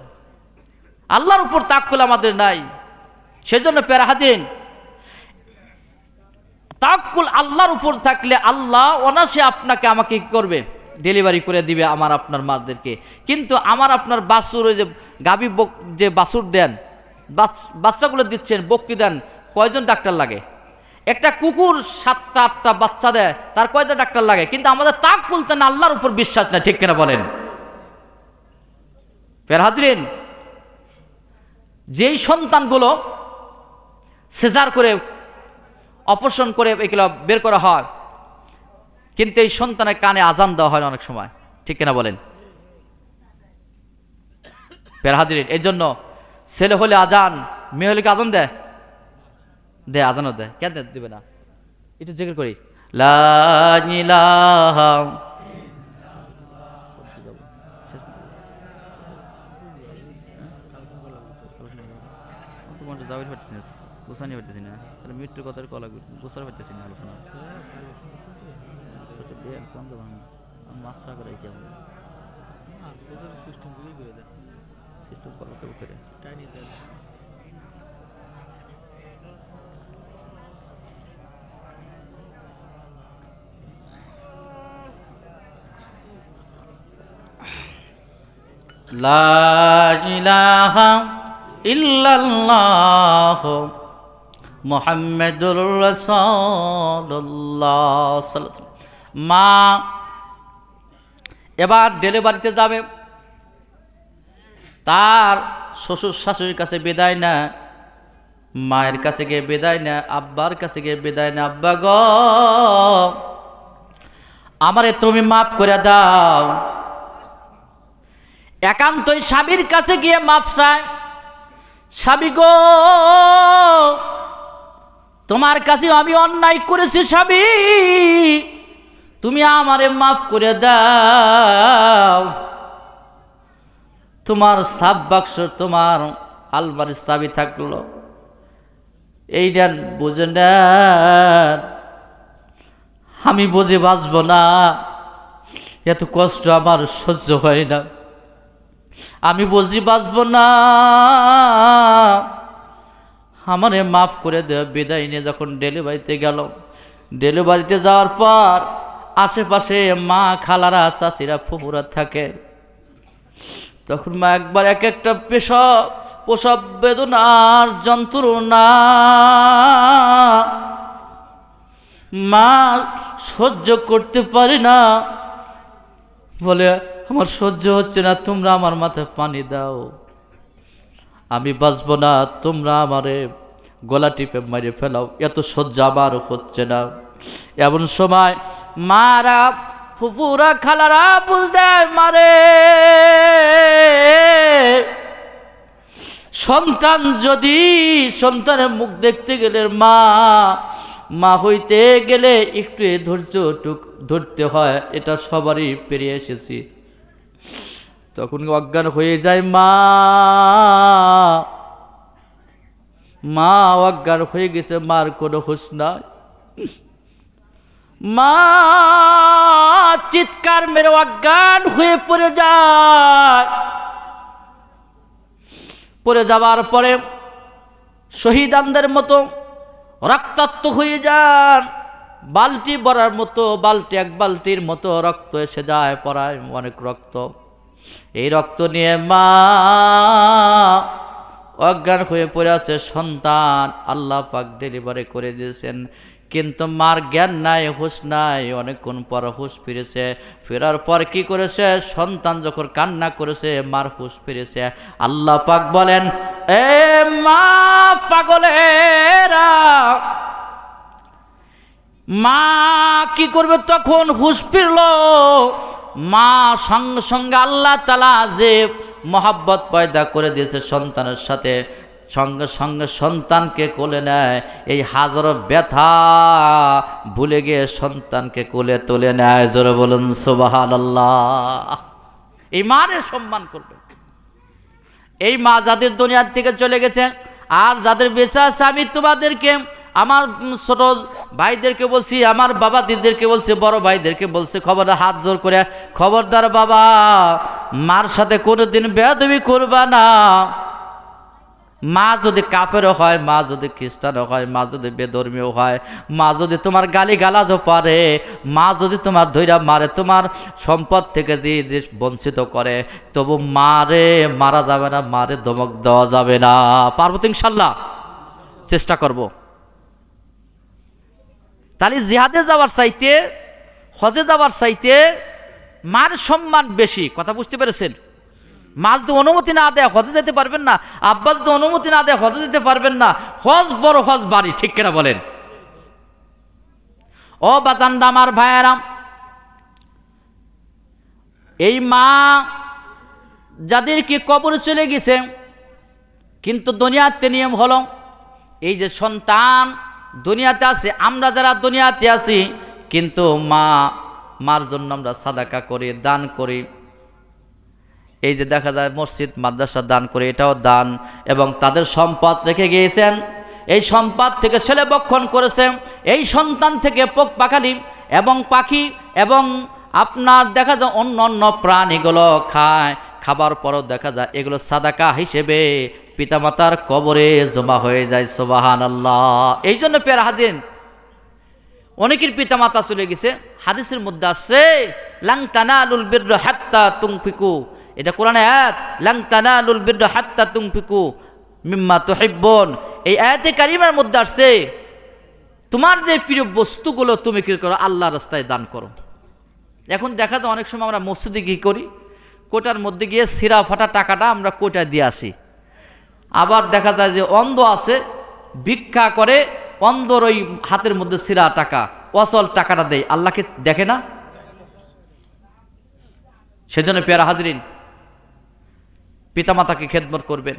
আল্লাহর উপর তাক্কুল আমাদের নাই। সেজন্য প্যারা হাজিরিন, তাক্কুল আল্লাহর উপর থাকলে আল্লাহ অনায়াসে আপনাকে আমাকে কি করবে, ডেলিভারি করে দিবে আমার আপনার মাদেরকে। কিন্তু আমার আপনার বাছুর, ওই যে গাভী যে বাছুর দেন, বাচ্চাগুলো দিচ্ছেন, বকরি দেন, কয়জন ডাক্তার লাগে? একটা কুকুর 7টা-8টা বাচ্চা দেয়, তার কয়টা ডাক্তার লাগে? কিন্তু আমাদের তাক্কুল না, আল্লাহর উপর বিশ্বাস না, ঠিক কিনা বলেন? প্যারা হাজিরিন, যেই সন্তানগুলো সিজার করে অপারেশন করে এগুলো বের করা হয়, কিন্তু এই সন্তানের কানে আজান দেওয়া হয় না অনেক সময়, ঠিক কিনা বলেন? প্যারা হাজিরিন, এই জন্য ছেলে হলে আজান, মেয়ে হলে কি আজান দেয়? দেয়, আজানও দেয়। কেন দিবে না? একটু জিকির করি, লা ইলাহা গোসানি পারতেছি না, তাহলে মৃত্যুর কথার কলা গোসার পারতেছি না আলোচনা। মাছ করাইছি সিস্টেম করে লা ইলাহা ইল্লাল্লাহ মুহাম্মাদুর রাসূলুল্লাহ। মা এবার ডেলিভারিতে যাবে, তার শ্বশুর শাশুড়ির কাছে বিদায় না, মায়ের কাছে গিয়ে বিদায় না, আব্বার কাছে গিয়ে বিদায় না, আব্বা গো আমারে তুমি মাফ করে দাও। একান্তই স্বামীর কাছে গিয়ে মাফ চায়, স্বামী গো, তোমার কাছে আমি অন্যায় করেছি স্বামী, তুমি আমারে মাফ করে দাও। তোমার সাব বাক্স, তোমার আলমারির চাবি থাকলো, এই দেন বুঝে নেন, আমি বুঝে বাঁচব না, এত কষ্ট আমার সহ্য হয় না, আমি বুঝি বাঁচব না, আমারে মাফ করে দেওয়া। বিদায় নিয়ে যখন ডেলিভারিতে গেল, ডেলিভারিতে যাওয়ার পর আশেপাশে মা, খালারা, চাচিরা, ফুফুরা থাকে। তখন মা একবার এক একটা প্রসব বেদনার যন্ত্রণা মা সহ্য করতে পারে না, বলে আমার সহ্য হচ্ছে না, তোমরা আমার মাথায় পানি দাও, আমি বাঁচব না, তোমরা আমারে গলা টিপে মারে ফেলাও, এত সহ্য আমার হচ্ছে না। এমন সময় মারা, ফুফুরা, খালারা বুঝতে মারে, সন্তান যদি সন্তানের মুখ দেখতে গেলে মা হইতে গেলে একটু ধৈর্য ধরতে হয়, এটা সবারই পেরিয়ে এসেছি। তখন অজ্ঞান হয়ে যায় মা অজ্ঞান হয়ে গেছে, মার কোনো হুঁশ নাই। মা চিৎকার মেরে অজ্ঞান হয়ে পড়ে যায়। পড়ে যাওয়ার পরে শহীদানদের মতো রক্তাক্ত হয়ে যান, বালতি ভরার মতো, এক বালতির মতো রক্ত এসে যায়, পড়ায় অনেক রক্ত। এই রক্ত নিয়ে মা অজ্ঞান হয়ে পড়ে আছে। সন্তান আল্লাহ পাক ডেলিভারি করে দিয়েছেন, কিন্তু মার জ্ঞান নাই, হুঁশ নাই। অনেকক্ষণ পর হুঁশ ফিরেছে। ফেরার পর কি করেছে? সন্তান যখন কান্না করেছে, মার হুঁশ ফিরেছে। আল্লাহ পাক বলেন, এ মা পাগলেরা, মা কি করবে? তখন হুঁশ ফিরল। মা সঙ্গে সঙ্গে আল্লাহ তাআলা যে মহাব্বত পয়দা করে দিয়েছে সন্তানের সাথে, সঙ্গে সঙ্গে সন্তানকে কোলে নেয়। এই হাজারো ব্যথা ভুলে গিয়ে সন্তানকে কোলে তুলে নেয়। জোরে বলুন সুবহানাল্লাহ। এই মারে সম্মান করবে। এই মা যাদের দুনিয়ার থেকে চলে গেছে আর যাদের বেঁচে আছে, আমি তোমাদেরকে, আমার ছোট ভাইদেরকে বলছি, আমার বাবা দিদিদেরকে বলছি, বড় ভাইদেরকে বলছি, খবরদার, হাত জোর করে খবরদার বাবা, মার সাথে কোনোদিন বেয়াদবি করবা না। মা যদি কাফেরও হয়, মা যদি খ্রিস্টানও হয়, মা যদি বেধর্মীয় হয়, মা যদি তোমার গালি গালাজও পারে, মা যদি তোমার ধৈর্য মারে, তোমার সম্পদ থেকে যদি বঞ্চিত করে, তবু মারে মারা যাবে না, মারে ধমক দেওয়া যাবে না। পারবো তো ইনশাল্লাহ, চেষ্টা করব। তাহলে জিহাদে যাওয়ার চাইতে, হজে যাওয়ার চাইতে মার সম্মান বেশি। কথা বুঝতে পেরেছেন? মা যদি অনুমতি না দেয় হজে যেতে পারবেন না, আব্বা যদি অনুমতি না দেয় হজে যেতে পারবেন না। হজ বড়, হজ বাড়ি, ঠিক কিনা বলেন? ও বাতান্দা আমার ভাইয়েরাম, এই মা যাদেরকে কবরে চলে গেছে, কিন্তু দুনিয়াতে নিয়ম হলো, এই যে সন্তান দুনিয়াতে আছে, আমরা যারা দুনিয়াতে আছি, কিন্তু মার জন্য আমরা সাদাকা করি, দান করি। এই যে দেখা যায় মসজিদ মাদ্রাসা দান করে, এটাও দান। এবং তাদের সম্পদ রেখে গিয়েছেন, এই সম্পদ থেকে ছেলে বক্ষণ করেছে, এই সন্তান থেকে পোক পাখালি এবং পাখি এবং আপনার দেখা যায় অন্য অন্য প্রাণীগুলো খায়। খাবার পরও দেখা যায় এগুলো সাদাকা হিসেবে পিতামাতার কবরে জমা হয়ে যায়। সুবহানাল্লাহ। এই জন্য পেয়ারা হাজির, অনেকের পিতামাতা চলে গেছে, হাদিসের মধ্যে আসছে লাং তানালুল বিররা হাত্তা তুনফিকু, এটা কোরআনের আয়াত, লাং তানালুল বিররা হাত্তা তুনফিকু মিম্মা তুহিব্বুন। এই আয়াতে কারিমার মধ্যে আসছে তোমার যে প্রিয় বস্তুগুলো তুমি কি করো? আল্লাহর রাস্তায় দান করো। এখন দেখা যায় অনেক সময় আমরা মসজিদে কি করি, কোটার মধ্যে গিয়ে সিরা ফাটা টাকাটা আমরা কোটায় দিয়ে আসি। আবার দেখা যায় যে অন্ধ আছে, ভিক্ষা করে, অন্ধর ওই হাতের মধ্যে সিরা টাকা, অচল টাকাটা দেয়, আল্লাহকে দেখে না। সেজন্য পেয়ারা হাজরিন, পিতামাতাকে খেদমত করবেন।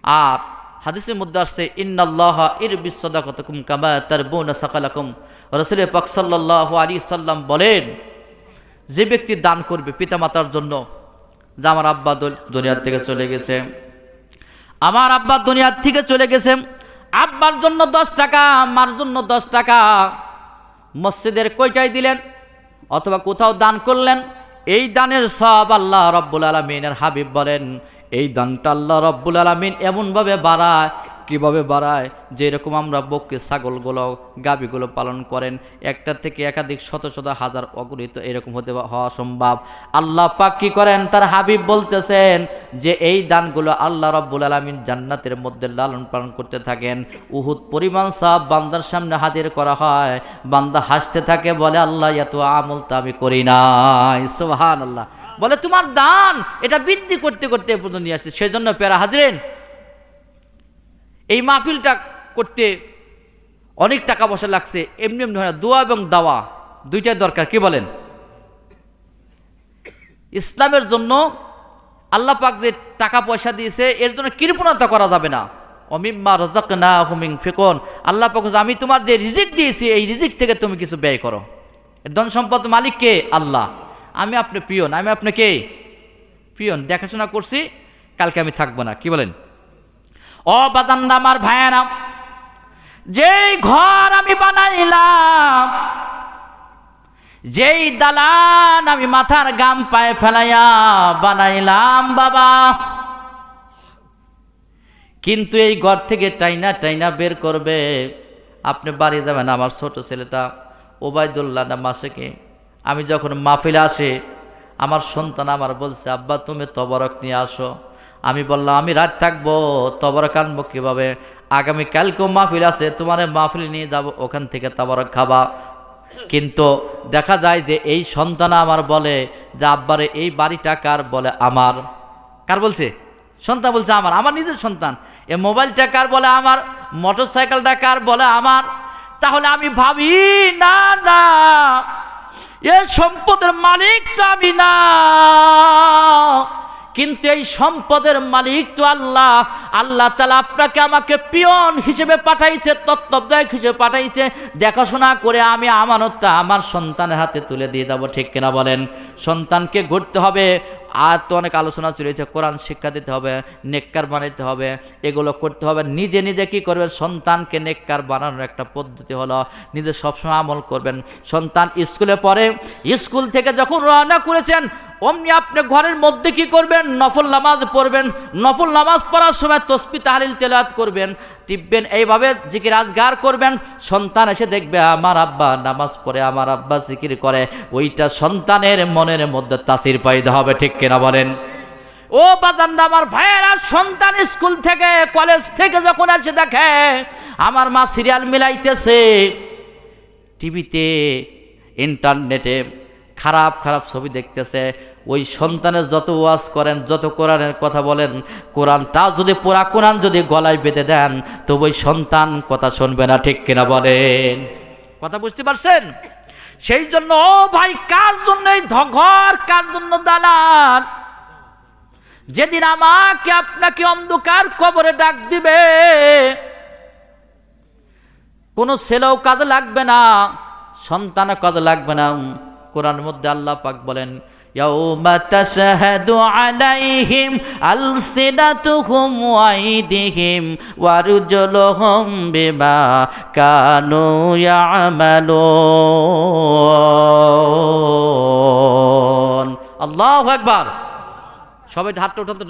আর হাদিসের মধ্যে আসছে ইন্নাল্লাহা ইরবিস সাদাকাতুকুম কামা তারবুনা সাকালাকুম, রাসূল পাক সাল্লাল্লাহু আলাইহি সাল্লাম বলেন, যে ব্যক্তি দান করবে পিতামাতার জন্য, যে আমার আব্বা দুনিয়ার থেকে চলে গেছে, আমার আব্বা দুনিয়ার থেকে চলে গেছে, আব্বার জন্য 10 টাকা, মার জন্য 10 টাকা মসজিদের কয়টায় দিলেন অথবা কোথাও দান করলেন, এই দানের সব আল্লাহ রব্বুল আলামিনের হাবিব বলেন এই দানটা আল্লাহ রব্বুল আলামিন এমনভাবে বাড়ায়, কিভাবে বাড়ায়, যেরকম আমরা বকরি ছাগলগুলো গাভীগুলো পালন করেন, একটা থেকে একাধিক শত শত হাজার অগণিত এরকম হওয়া সম্ভব। আল্লাহ পাক কি করেন, তার হাবিব বলতেছেন যে এই দানগুলো আল্লাহ রব্বুল আলামিন জান্নাতের মধ্যে লালন পালন করতে থাকেন। উহুদ পরিমাণ সওয়াব বান্দার সামনে হাজির করা হয়, বান্দা হাসতে থাকে, বলে আল্লাহ এত আমল তো আমি করি নাই। সুবহানাল্লাহ। বলে তোমার দান এটা বৃদ্ধি করতে করতে এ পর্যন্ত নিয়ে আসছে। সেজন্য প্যারা হাজরিন, এই মাহফিলটা করতে অনেক টাকা পয়সা লাগছে, এমনি এমনি হয় না। দোয়া এবং দাওয়া দুইটাই দরকার, কি বলেন? ইসলামের জন্য আল্লাহ পাক যে টাকা পয়সা দিয়েছে এর জন্য কৃপণতা করা যাবে না। অমিম্মা রাযাকনাহুম ইউনফিকুন, আল্লাহ পাক আমি তোমার যে রিজিক দিয়েছি এই রিজিক থেকে তুমি কিছু ব্যয় করো। ধন সম্পদ মালিক কে? আল্লাহ। আমি আপনি পিয়ন, আমি আপনি কে? পিয়ন। দেখাশোনা করছি, কালকে আমি থাকবো না, কি বলেন? ও বাদান্না আমার ভাইয়েরা, যেই ঘর আমি বানাইলাম, যেই দালান আমি মাথার গাম পায়ে ফেলাইয়া বানাইলাম বাবা, কিন্তু এই ঘর থেকে টাইনা টাইনা বের করবে, আপনি বাড়ি যাবেন। আমার ছোট ছেলেটা ওবায়দুল্লাহ নাম মাসেকে, আমি যখন মাহফিলে আসে আমার সন্তান আমার বলছে আব্বা তুমি তবরক নিয়ে আসো। আমি বললাম আমি রাত থাকবো, তবরক আনবো কীভাবে? আগামীকালকেও মাহফিল আছে, তোমার মাহফিল নিয়ে যাব, ওখান থেকে তবরক খাবা। কিন্তু দেখা যায় যে এই সন্তান আমার বলে যে আব্বারে এই বাড়িটা কার? বলে আমার। কার বলছে? সন্তান বলছে আমার, আমার নিজের সন্তান। এ মোবাইলটা কার? বলে আমার। মোটর সাইকেলটা কার? বলে আমার। তাহলে আমি ভাবি না না এ সম্পদের মালিক তো আমি না, কিন্তু এই সম্পদের মালিক তো আল্লাহ। আল্লাহ তাআলা আপনাকে আমাকে পিয়ন হিসেবে পাঠাইছে, তত্ত্বাবধায়ক হিসেবে পাঠাইছে, দেখাশোনা করে আমি আমানতটা আমার সন্তানের হাতে তুলে দিয়ে যাবো, ঠিক কিনা বলেন? সন্তানকে গড়তে হবে। আর তো অনেক আলোচনা চলেছে, কোরআন শিক্ষা দিতে হবে, নেককার বানাইতে হবে, এগুলো করতে হবে। নিজে নিজে কি করবেন? সন্তানকে নেককার বানানোর একটা পদ্ধতি হলো নিজে সবসময় আমল করবেন। সন্তান স্কুলে পড়ে, স্কুল থেকে যখন রওনা করেছেন অমনি আপনি ঘরের মধ্যে কি করবেন? নফল নামাজ পড়বেন। নফল নামাজ পড়ার সময় তসবিহ তাহলিল তেলাওয়াত করবেন, টিপবেন, এইভাবে জিকির আজগার করবেন। সন্তান এসে দেখবে আমার আব্বা নামাজ পড়ে, আমার আব্বা জিকির করে, ওইটা সন্তানের মনের মধ্যে তাসির পাইতে হবে, ঠিক কিনা বলেন? ও বাজানরা আমার ভাইয়েরা, সন্তান স্কুল থেকে কলেজ থেকে যখন এসে দেখে আমার মা সিরিয়াল মিলাইতেছে, টিভিতে ইন্টারনেটে খারাপ খারাপ ছবি দেখতেছে, ওই সন্তানের যত ওয়াজ করেন, যত কোরআনের কথা বলেন, কোরআনটা যদি পুরা কোরআন যদি গলায় বেঁধে দেন তো ওই সন্তান কথা শুনবে না, ঠিক কিনা বলেন? কথা বুঝতে পারছেন? সেই জন্য ও ভাই, কার জন্য এই ঘর, কার জন্য দালান? যেদিন আমাকে আপনাকে অন্ধকার কবরে ডাক দিবে, কোনো ছেলেও কাজে লাগবে না, সন্তানও কাজে লাগবে না। কোরআনের মধ্যে আল্লাহ পাক বলেন ইয়াউমা তাশহাদু আলাইহিম আলসিনাতুহুম ওয়া আইদিহিম ওয়া আরজুলুহুম বিমা কানু ইয়ামালুন। আল্লাহু আকবার। সবাই হাতটা উঠান তো।